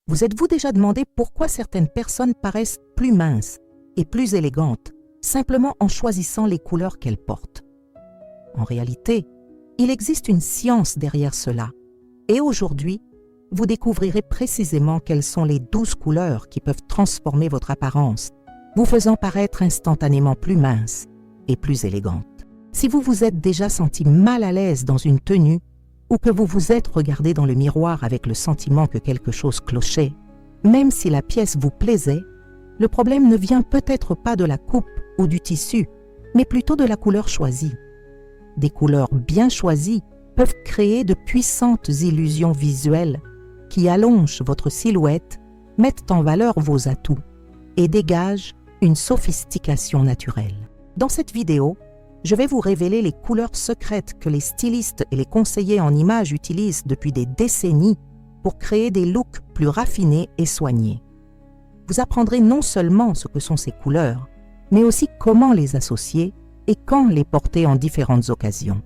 Vous êtes-vous déjà demandé pourquoi certaines personnes paraissent plus minces et plus élégantes, simplement en choisissant les couleurs qu'elles portent? En réalité, il existe une science derrière cela. Et aujourd'hui, vous découvrirez précisément quelles sont les 12 couleurs qui peuvent transformer votre apparence, vous faisant paraître instantanément plus mince et plus élégante. Si vous vous êtes déjà senti mal à l'aise dans une tenue ou que vous vous êtes regardé dans le miroir avec le sentiment que quelque chose clochait, même si la pièce vous plaisait, le problème ne vient peut-être pas de la coupe ou du tissu, mais plutôt de la couleur choisie. Des couleurs bien choisies peuvent créer de puissantes illusions visuelles qui allongent votre silhouette, mettent en valeur vos atouts et dégagent une sophistication naturelle. Dans cette vidéo, je vais vous révéler les couleurs secrètes que les stylistes et les conseillers en images utilisent depuis des décennies pour créer des looks plus raffinés et soignés. Vous apprendrez non seulement ce que sont ces couleurs, mais aussi comment les associer et quand les porter en différentes occasions.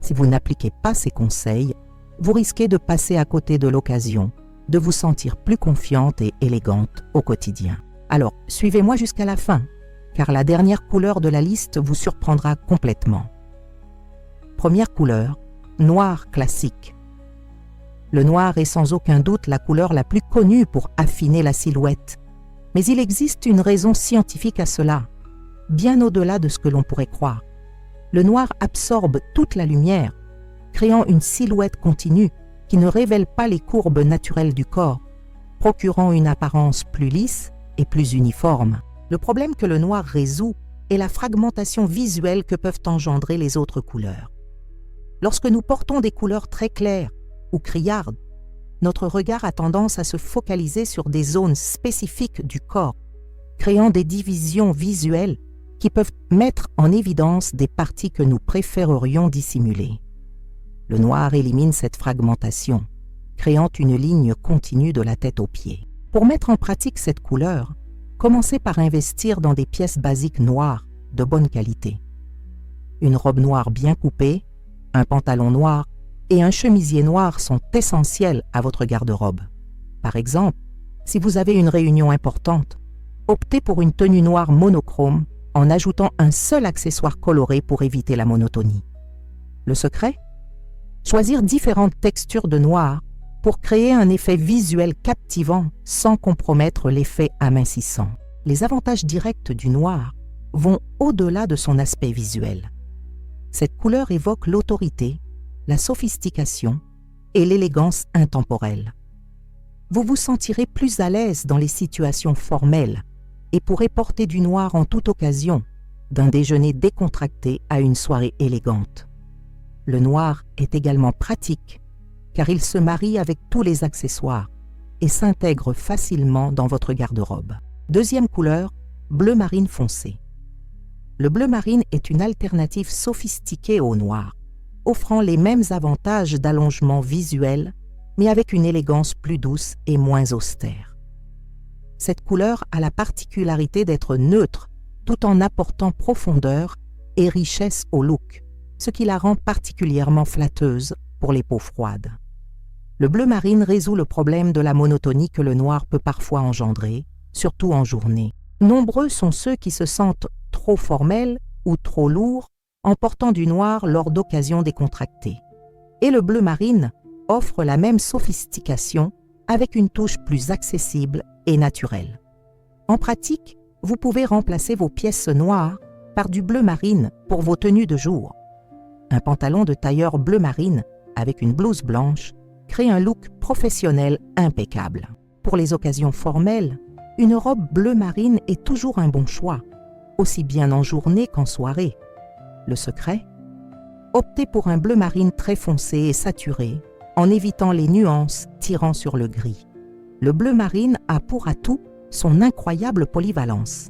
Si vous n'appliquez pas ces conseils, vous risquez de passer à côté de l'occasion de vous sentir plus confiante et élégante au quotidien. Alors, suivez-moi jusqu'à la fin, car la dernière couleur de la liste vous surprendra complètement. Première couleur, noir classique. Le noir est sans aucun doute la couleur la plus connue pour affiner la silhouette, mais il existe une raison scientifique à cela, bien au-delà de ce que l'on pourrait croire. Le noir absorbe toute la lumière, créant une silhouette continue qui ne révèle pas les courbes naturelles du corps, procurant une apparence plus lisse et plus uniforme. Le problème que le noir résout est la fragmentation visuelle que peuvent engendrer les autres couleurs. Lorsque nous portons des couleurs très claires ou criardes, notre regard a tendance à se focaliser sur des zones spécifiques du corps, créant des divisions visuelles qui peuvent mettre en évidence des parties que nous préférerions dissimuler. Le noir élimine cette fragmentation, créant une ligne continue de la tête aux pieds. Pour mettre en pratique cette couleur, commencez par investir dans des pièces basiques noires de bonne qualité. Une robe noire bien coupée, un pantalon noir et un chemisier noir sont essentiels à votre garde-robe. Par exemple, si vous avez une réunion importante, optez pour une tenue noire monochrome en ajoutant un seul accessoire coloré pour éviter la monotonie. Le secret? Choisir différentes textures de noir pour créer un effet visuel captivant sans compromettre l'effet amincissant. Les avantages directs du noir vont au-delà de son aspect visuel. Cette couleur évoque l'autorité, la sophistication et l'élégance intemporelle. Vous vous sentirez plus à l'aise dans les situations formelles et pourrez porter du noir en toute occasion, d'un déjeuner décontracté à une soirée élégante. Le noir est également pratique car il se marie avec tous les accessoires et s'intègre facilement dans votre garde-robe. Deuxième couleur, bleu marine foncé. Le bleu marine est une alternative sophistiquée au noir, offrant les mêmes avantages d'allongement visuel, mais avec une élégance plus douce et moins austère. Cette couleur a la particularité d'être neutre, tout en apportant profondeur et richesse au look, ce qui la rend particulièrement flatteuse pour les peaux froides. Le bleu marine résout le problème de la monotonie que le noir peut parfois engendrer, surtout en journée. Nombreux sont ceux qui se sentent trop formels ou trop lourds en portant du noir lors d'occasions décontractées. Et le bleu marine offre la même sophistication avec une touche plus accessible et naturelle. En pratique, vous pouvez remplacer vos pièces noires par du bleu marine pour vos tenues de jour. Un pantalon de tailleur bleu marine avec une blouse blanche crée un look professionnel impeccable. Pour les occasions formelles, une robe bleu marine est toujours un bon choix, aussi bien en journée qu'en soirée. Le secret? Optez pour un bleu marine très foncé et saturé, en évitant les nuances tirant sur le gris. Le bleu marine a pour atout son incroyable polyvalence.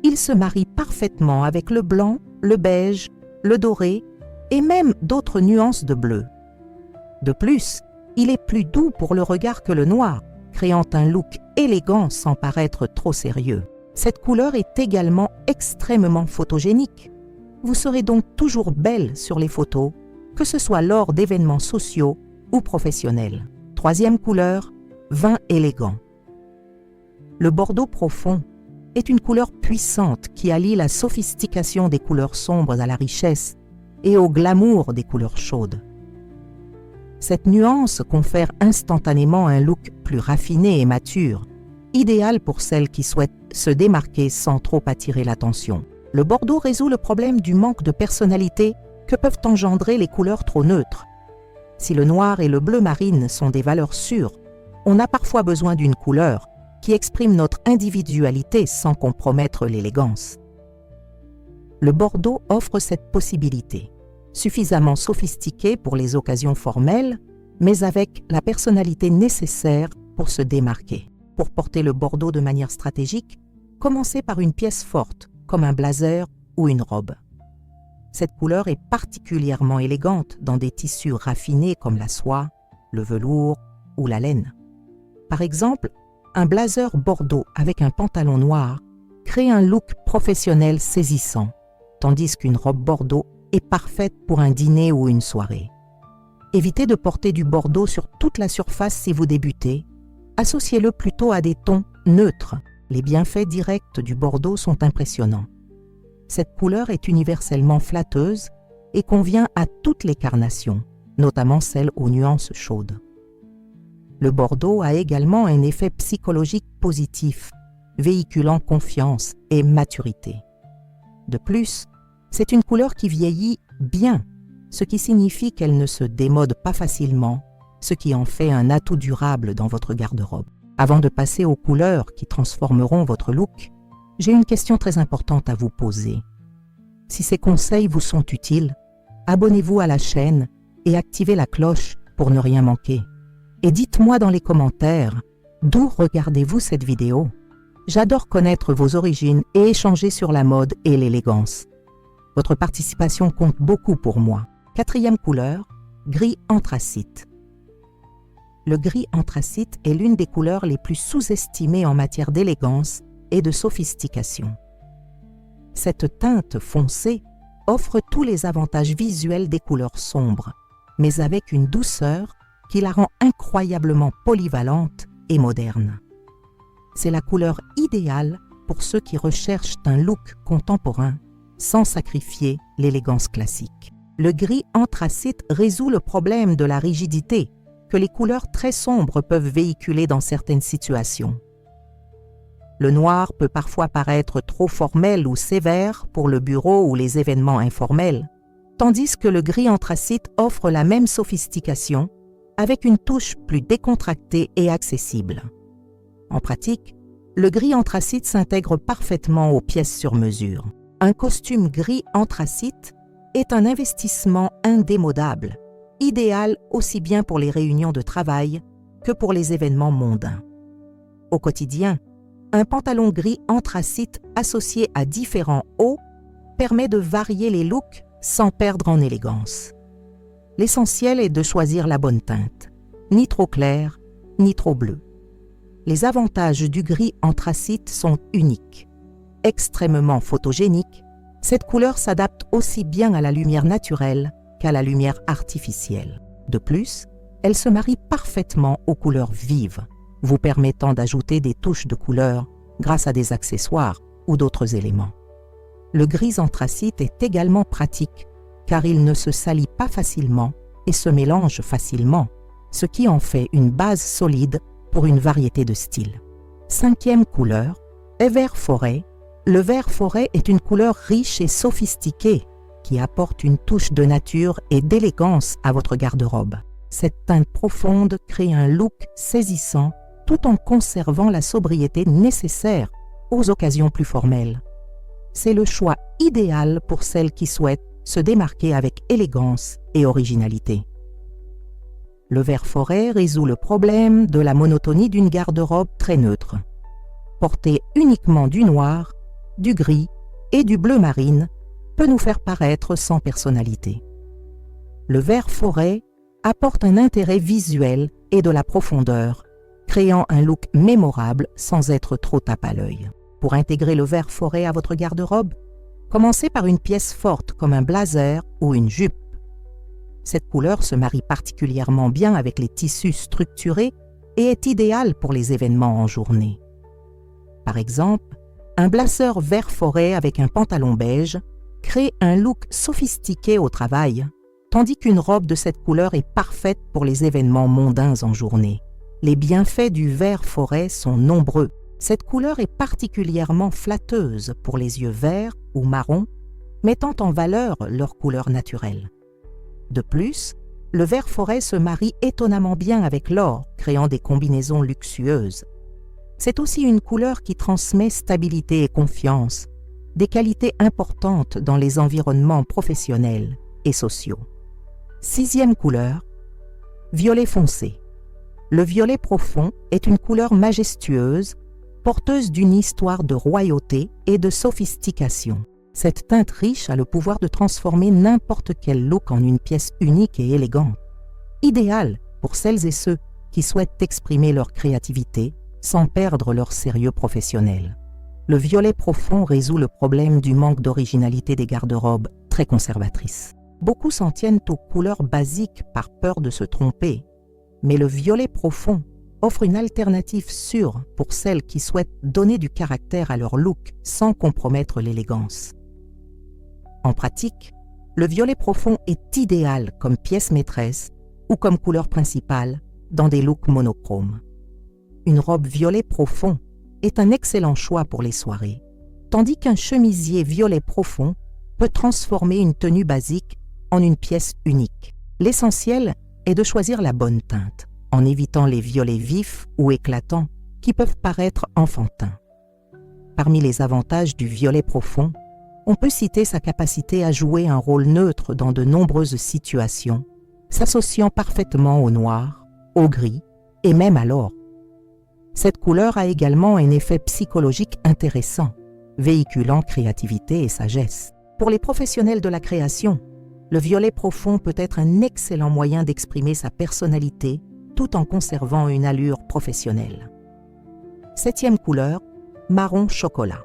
Il se marie parfaitement avec le blanc, le beige, le doré et même d'autres nuances de bleu. De plus, il est plus doux pour le regard que le noir, créant un look élégant sans paraître trop sérieux. Cette couleur est également extrêmement photogénique. Vous serez donc toujours belle sur les photos, que ce soit lors d'événements sociaux ou professionnels. Troisième couleur, vin élégant. Le bordeaux profond est une couleur puissante qui allie la sophistication des couleurs sombres à la richesse et au glamour des couleurs chaudes. Cette nuance confère instantanément un look plus raffiné et mature, idéal pour celles qui souhaitent se démarquer sans trop attirer l'attention. Le bordeaux résout le problème du manque de personnalité que peuvent engendrer les couleurs trop neutres. Si le noir et le bleu marine sont des valeurs sûres, on a parfois besoin d'une couleur qui exprime notre individualité sans compromettre l'élégance. Le bordeaux offre cette possibilité, suffisamment sophistiquée pour les occasions formelles, mais avec la personnalité nécessaire pour se démarquer. Pour porter le bordeaux de manière stratégique, commencez par une pièce forte, comme un blazer ou une robe. Cette couleur est particulièrement élégante dans des tissus raffinés comme la soie, le velours ou la laine. Par exemple, un blazer bordeaux avec un pantalon noir crée un look professionnel saisissant, tandis qu'une robe bordeaux est parfaite pour un dîner ou une soirée. Évitez de porter du bordeaux sur toute la surface si vous débutez. Associez-le plutôt à des tons neutres. Les bienfaits directs du bordeaux sont impressionnants. Cette couleur est universellement flatteuse et convient à toutes les carnations, notamment celles aux nuances chaudes. Le bordeaux a également un effet psychologique positif, véhiculant confiance et maturité. De plus, c'est une couleur qui vieillit bien, ce qui signifie qu'elle ne se démode pas facilement, ce qui en fait un atout durable dans votre garde-robe. Avant de passer aux couleurs qui transformeront votre look, j'ai une question très importante à vous poser. Si ces conseils vous sont utiles, abonnez-vous à la chaîne et activez la cloche pour ne rien manquer. Et dites-moi dans les commentaires, d'où regardez-vous cette vidéo? J'adore connaître vos origines et échanger sur la mode et l'élégance. Votre participation compte beaucoup pour moi. 4e couleur, gris anthracite. Le gris anthracite est l'une des couleurs les plus sous-estimées en matière d'élégance et de sophistication. Cette teinte foncée offre tous les avantages visuels des couleurs sombres, mais avec une douceur qui la rend incroyablement polyvalente et moderne. C'est la couleur idéale pour ceux qui recherchent un look contemporain sans sacrifier l'élégance classique. Le gris anthracite résout le problème de la rigidité que les couleurs très sombres peuvent véhiculer dans certaines situations. Le noir peut parfois paraître trop formel ou sévère pour le bureau ou les événements informels, tandis que le gris anthracite offre la même sophistication avec une touche plus décontractée et accessible. En pratique, le gris anthracite s'intègre parfaitement aux pièces sur mesure. Un costume gris anthracite est un investissement indémodable, idéal aussi bien pour les réunions de travail que pour les événements mondains. Au quotidien, un pantalon gris anthracite associé à différents hauts permet de varier les looks sans perdre en élégance. L'essentiel est de choisir la bonne teinte, ni trop clair, ni trop bleu. Les avantages du gris anthracite sont uniques. Extrêmement photogénique, cette couleur s'adapte aussi bien à la lumière naturelle qu'à la lumière artificielle. De plus, elle se marie parfaitement aux couleurs vives, vous permettant d'ajouter des touches de couleur grâce à des accessoires ou d'autres éléments. Le gris anthracite est également pratique car il ne se salit pas facilement et se mélange facilement, ce qui en fait une base solide pour une variété de styles. 5e couleur, vert forêt. Le vert forêt est une couleur riche et sophistiquée qui apporte une touche de nature et d'élégance à votre garde-robe. Cette teinte profonde crée un look saisissant tout en conservant la sobriété nécessaire aux occasions plus formelles. C'est le choix idéal pour celles qui souhaitent se démarquer avec élégance et originalité. Le vert forêt résout le problème de la monotonie d'une garde-robe très neutre. Porter uniquement du noir, du gris et du bleu marine peut nous faire paraître sans personnalité. Le vert forêt apporte un intérêt visuel et de la profondeur, créant un look mémorable sans être trop tape à l'œil. Pour intégrer le vert forêt à votre garde-robe, commencez par une pièce forte comme un blazer ou une jupe. Cette couleur se marie particulièrement bien avec les tissus structurés et est idéale pour les événements en journée. Par exemple, un blazer vert forêt avec un pantalon beige crée un look sophistiqué au travail, tandis qu'une robe de cette couleur est parfaite pour les événements mondains en journée. Les bienfaits du vert forêt sont nombreux. Cette couleur est particulièrement flatteuse pour les yeux verts ou marrons, mettant en valeur leur couleur naturelle. De plus, le vert forêt se marie étonnamment bien avec l'or, créant des combinaisons luxueuses. C'est aussi une couleur qui transmet stabilité et confiance, des qualités importantes dans les environnements professionnels et sociaux. 6e couleur, violet foncé. Le violet profond est une couleur majestueuse, porteuse d'une histoire de royauté et de sophistication. Cette teinte riche a le pouvoir de transformer n'importe quel look en une pièce unique et élégante, idéale pour celles et ceux qui souhaitent exprimer leur créativité sans perdre leur sérieux professionnel. Le violet profond résout le problème du manque d'originalité des garde-robes très conservatrices. Beaucoup s'en tiennent aux couleurs basiques par peur de se tromper, mais le violet profond offre une alternative sûre pour celles qui souhaitent donner du caractère à leur look sans compromettre l'élégance. En pratique, le violet profond est idéal comme pièce maîtresse ou comme couleur principale dans des looks monochromes. Une robe violet profond est un excellent choix pour les soirées, tandis qu'un chemisier violet profond peut transformer une tenue basique en une pièce unique. L'essentiel est de choisir la bonne teinte, en évitant les violets vifs ou éclatants qui peuvent paraître enfantins. Parmi les avantages du violet profond, on peut citer sa capacité à jouer un rôle neutre dans de nombreuses situations, s'associant parfaitement au noir, au gris et même à l'or. Cette couleur a également un effet psychologique intéressant, véhiculant créativité et sagesse. Pour les professionnels de la création, le violet profond peut être un excellent moyen d'exprimer sa personnalité tout en conservant une allure professionnelle. 7e couleur, marron chocolat.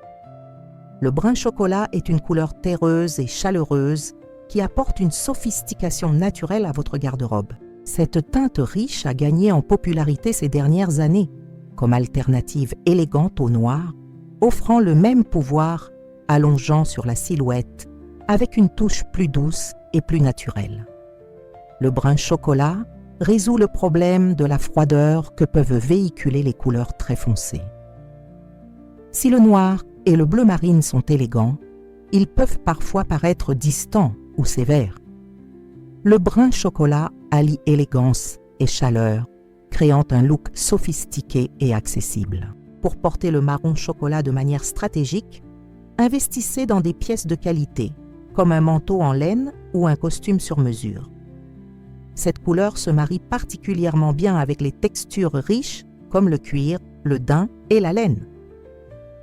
Le brun chocolat est une couleur terreuse et chaleureuse qui apporte une sophistication naturelle à votre garde-robe. Cette teinte riche a gagné en popularité ces dernières années, comme alternative élégante au noir, offrant le même pouvoir allongeant sur la silhouette avec une touche plus douce et plus naturelle. Le brun chocolat résout le problème de la froideur que peuvent véhiculer les couleurs très foncées. Si le noir et le bleu marine sont élégants, ils peuvent parfois paraître distants ou sévères. Le brun chocolat allie élégance et chaleur, créant un look sophistiqué et accessible. Pour porter le marron chocolat de manière stratégique, investissez dans des pièces de qualité, comme un manteau en laine ou un costume sur mesure. Cette couleur se marie particulièrement bien avec les textures riches comme le cuir, le daim et la laine.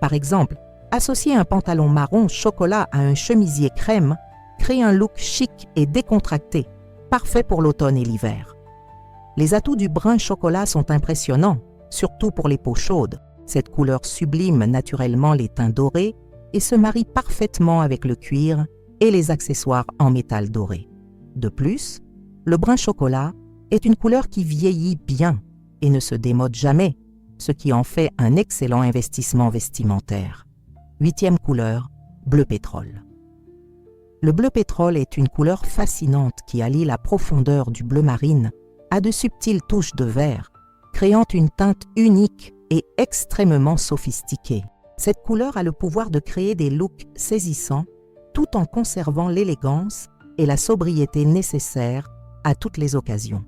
Par exemple, associer un pantalon marron chocolat à un chemisier crème crée un look chic et décontracté, parfait pour l'automne et l'hiver. Les atouts du brun chocolat sont impressionnants, surtout pour les peaux chaudes. Cette couleur sublime naturellement les teints dorés et se marie parfaitement avec le cuir et les accessoires en métal doré. De plus, le brun chocolat est une couleur qui vieillit bien et ne se démode jamais, ce qui en fait un excellent investissement vestimentaire. 8e couleur, bleu pétrole. Le bleu pétrole est une couleur fascinante qui allie la profondeur du bleu marine à de subtiles touches de vert, créant une teinte unique et extrêmement sophistiquée. Cette couleur a le pouvoir de créer des looks saisissants tout en conservant l'élégance et la sobriété nécessaires à toutes les occasions.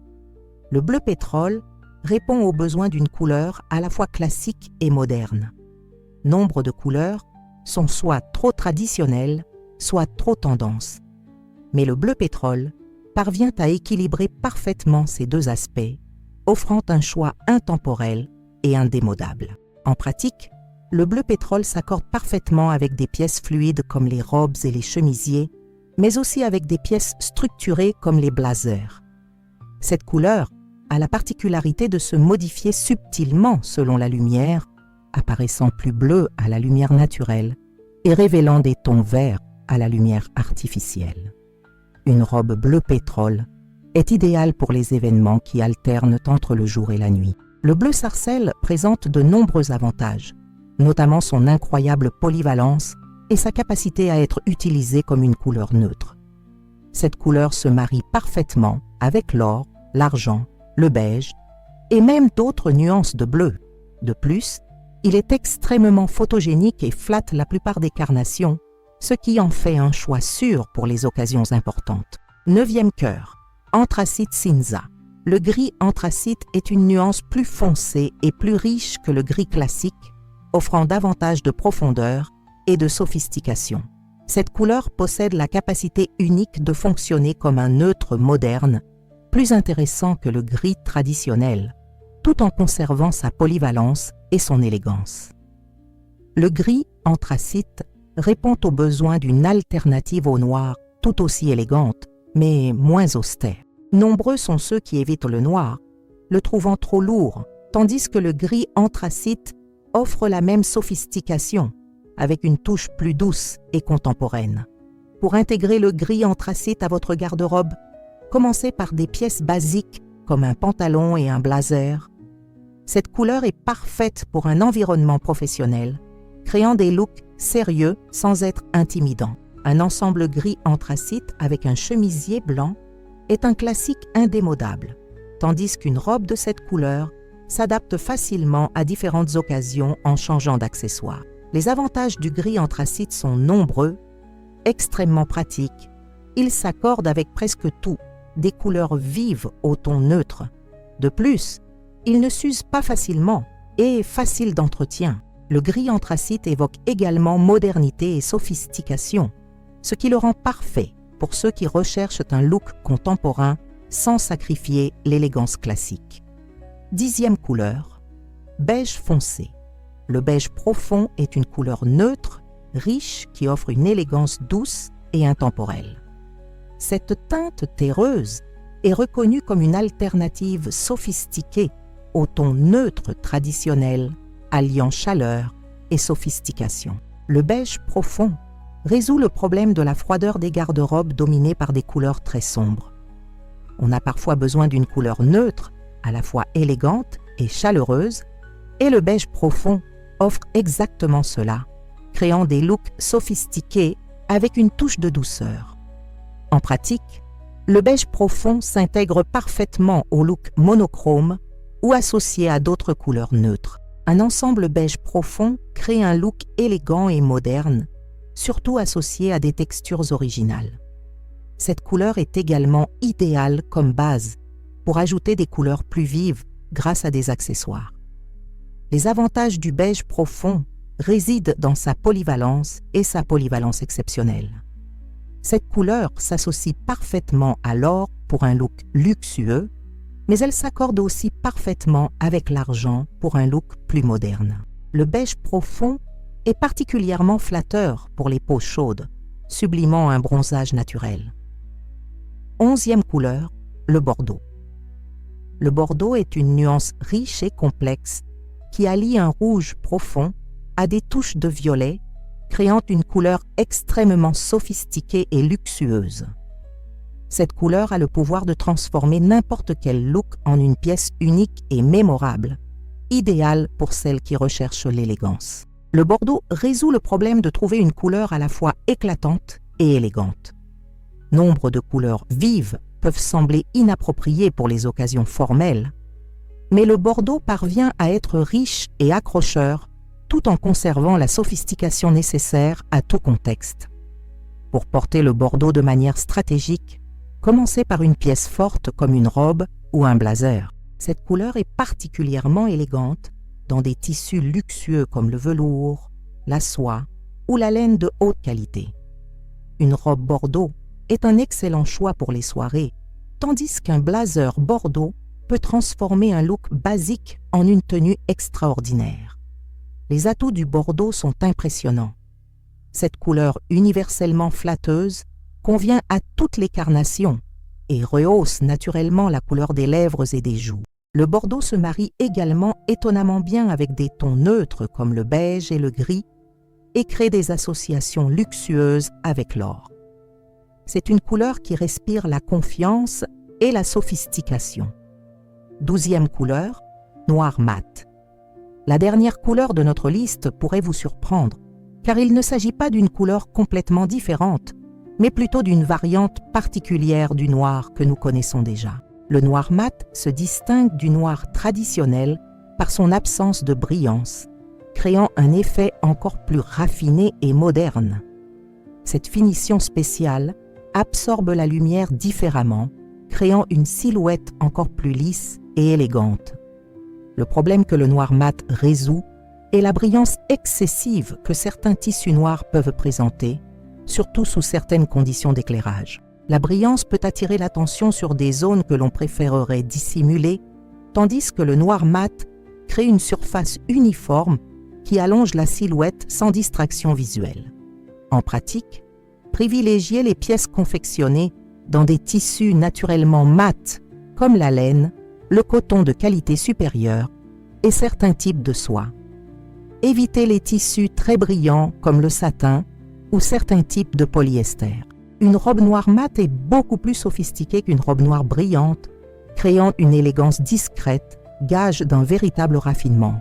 Le bleu pétrole répond aux besoins d'une couleur à la fois classique et moderne. Nombre de couleurs sont soit trop traditionnelles, soit trop tendance. Mais le bleu pétrole parvient à équilibrer parfaitement ces deux aspects, offrant un choix intemporel et indémodable. En pratique, le bleu pétrole s'accorde parfaitement avec des pièces fluides comme les robes et les chemisiers, mais aussi avec des pièces structurées comme les blazers. Cette couleur a la particularité de se modifier subtilement selon la lumière, apparaissant plus bleu à la lumière naturelle et révélant des tons verts à la lumière artificielle. Une robe bleu pétrole est idéale pour les événements qui alternent entre le jour et la nuit. Le bleu sarcelle présente de nombreux avantages, notamment son incroyable polyvalence et sa capacité à être utilisée comme une couleur neutre. Cette couleur se marie parfaitement avec l'or, l'argent, le beige et même d'autres nuances de bleu. De plus, il est extrêmement photogénique et flatte la plupart des carnations, ce qui en fait un choix sûr pour les occasions importantes. 9e cœur, anthracite cinza. Le gris anthracite est une nuance plus foncée et plus riche que le gris classique, offrant davantage de profondeur et de sophistication. Cette couleur possède la capacité unique de fonctionner comme un neutre moderne, plus intéressant que le gris traditionnel, tout en conservant sa polyvalence et son élégance. Le gris anthracite répond aux besoins d'une alternative au noir tout aussi élégante, mais moins austère. Nombreux sont ceux qui évitent le noir, le trouvant trop lourd, tandis que le gris anthracite offre la même sophistication, avec une touche plus douce et contemporaine. Pour intégrer le gris anthracite à votre garde-robe, commencez par des pièces basiques comme un pantalon et un blazer. Cette couleur est parfaite pour un environnement professionnel, créant des looks sérieux sans être intimidants. Un ensemble gris anthracite avec un chemisier blanc est un classique indémodable, tandis qu'une robe de cette couleur s'adapte facilement à différentes occasions en changeant d'accessoires. Les avantages du gris anthracite sont nombreux, extrêmement pratiques. Il s'accorde avec presque tout, des couleurs vives au ton neutre. De plus, il ne s'use pas facilement et est facile d'entretien. Le gris anthracite évoque également modernité et sophistication, ce qui le rend parfait pour ceux qui recherchent un look contemporain sans sacrifier l'élégance classique. 10e couleur, beige foncé. Le beige profond est une couleur neutre, riche, qui offre une élégance douce et intemporelle. Cette teinte terreuse est reconnue comme une alternative sophistiquée au ton neutre traditionnel, alliant chaleur et sophistication. Le beige profond résout le problème de la froideur des garde-robes dominées par des couleurs très sombres. On a parfois besoin d'une couleur neutre, à la fois élégante et chaleureuse, et le beige profond offre exactement cela, créant des looks sophistiqués avec une touche de douceur. En pratique, le beige profond s'intègre parfaitement au look monochrome ou associé à d'autres couleurs neutres. Un ensemble beige profond crée un look élégant et moderne, surtout associé à des textures originales. Cette couleur est également idéale comme base pour ajouter des couleurs plus vives grâce à des accessoires. Les avantages du beige profond résident dans sa polyvalence et sa polyvalence exceptionnelle. Cette couleur s'associe parfaitement à l'or pour un look luxueux, mais elle s'accorde aussi parfaitement avec l'argent pour un look plus moderne. Le beige profond est particulièrement flatteur pour les peaux chaudes, sublimant un bronzage naturel. 11e couleur, le bordeaux. Le bordeaux est une nuance riche et complexe qui allie un rouge profond à des touches de violet, créant une couleur extrêmement sophistiquée et luxueuse. Cette couleur a le pouvoir de transformer n'importe quel look en une pièce unique et mémorable, idéale pour celles qui recherchent l'élégance. Le bordeaux résout le problème de trouver une couleur à la fois éclatante et élégante. Nombre de couleurs vives peuvent sembler inappropriées pour les occasions formelles, mais le bordeaux parvient à être riche et accrocheur tout en conservant la sophistication nécessaire à tout contexte. Pour porter le bordeaux de manière stratégique, commencez par une pièce forte comme une robe ou un blazer. Cette couleur est particulièrement élégante dans des tissus luxueux comme le velours, la soie ou la laine de haute qualité. Une robe bordeaux est un excellent choix pour les soirées, tandis qu'un blazer bordeaux peut transformer un look basique en une tenue extraordinaire. Les atouts du bordeaux sont impressionnants. Cette couleur universellement flatteuse convient à toutes les carnations et rehausse naturellement la couleur des lèvres et des joues. Le bordeaux se marie également étonnamment bien avec des tons neutres comme le beige et le gris et crée des associations luxueuses avec l'or. C'est une couleur qui respire la confiance et la sophistication. 12e couleur, noir mat. La dernière couleur de notre liste pourrait vous surprendre, car il ne s'agit pas d'une couleur complètement différente, mais plutôt d'une variante particulière du noir que nous connaissons déjà. Le noir mat se distingue du noir traditionnel par son absence de brillance, créant un effet encore plus raffiné et moderne. Cette finition spéciale absorbe la lumière différemment, créant une silhouette encore plus lisse et élégante. Le problème que le noir mat résout est la brillance excessive que certains tissus noirs peuvent présenter, surtout sous certaines conditions d'éclairage. La brillance peut attirer l'attention sur des zones que l'on préférerait dissimuler, tandis que le noir mat crée une surface uniforme qui allonge la silhouette sans distraction visuelle. En pratique, privilégiez les pièces confectionnées dans des tissus naturellement mat comme la laine, le coton de qualité supérieure et certains types de soie. Évitez les tissus très brillants comme le satin ou certains types de polyester. Une robe noire mat est beaucoup plus sophistiquée qu'une robe noire brillante, créant une élégance discrète, gage d'un véritable raffinement.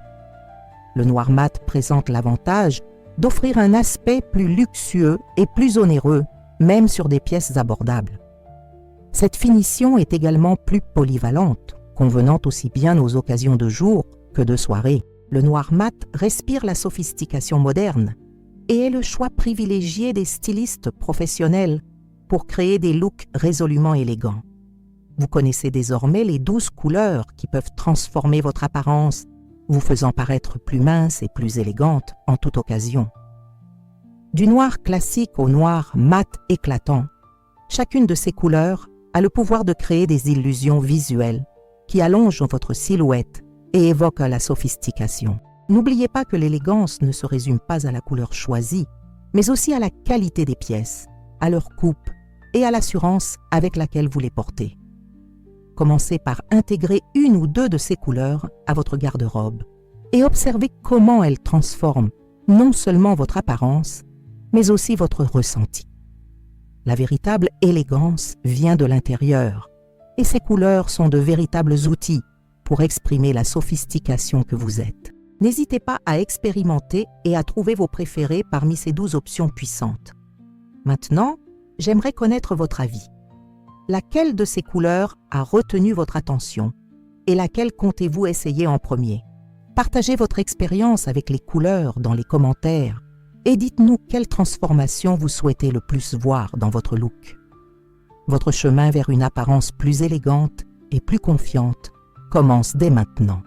Le noir mat présente l'avantage d'offrir un aspect plus luxueux et plus onéreux, même sur des pièces abordables. Cette finition est également plus polyvalente, convenant aussi bien aux occasions de jour que de soirée. Le noir mat respire la sophistication moderne et est le choix privilégié des stylistes professionnels pour créer des looks résolument élégants. Vous connaissez désormais les 12 couleurs qui peuvent transformer votre apparence, vous faisant paraître plus mince et plus élégante en toute occasion. Du noir classique au noir mat éclatant, chacune de ces couleurs a le pouvoir de créer des illusions visuelles qui allongent votre silhouette et évoquent la sophistication. N'oubliez pas que l'élégance ne se résume pas à la couleur choisie, mais aussi à la qualité des pièces, à leur coupe et à l'assurance avec laquelle vous les portez. Commencez par intégrer une ou deux de ces couleurs à votre garde-robe et observez comment elles transforment non seulement votre apparence, mais aussi votre ressenti. La véritable élégance vient de l'intérieur et ces couleurs sont de véritables outils pour exprimer la sophistication que vous êtes. N'hésitez pas à expérimenter et à trouver vos préférés parmi ces 12 options puissantes. Maintenant, j'aimerais connaître votre avis. Laquelle de ces couleurs a retenu votre attention et laquelle comptez-vous essayer en premier? Partagez votre expérience avec les couleurs dans les commentaires et dites-nous quelle transformation vous souhaitez le plus voir dans votre look. Votre chemin vers une apparence plus élégante et plus confiante commence dès maintenant.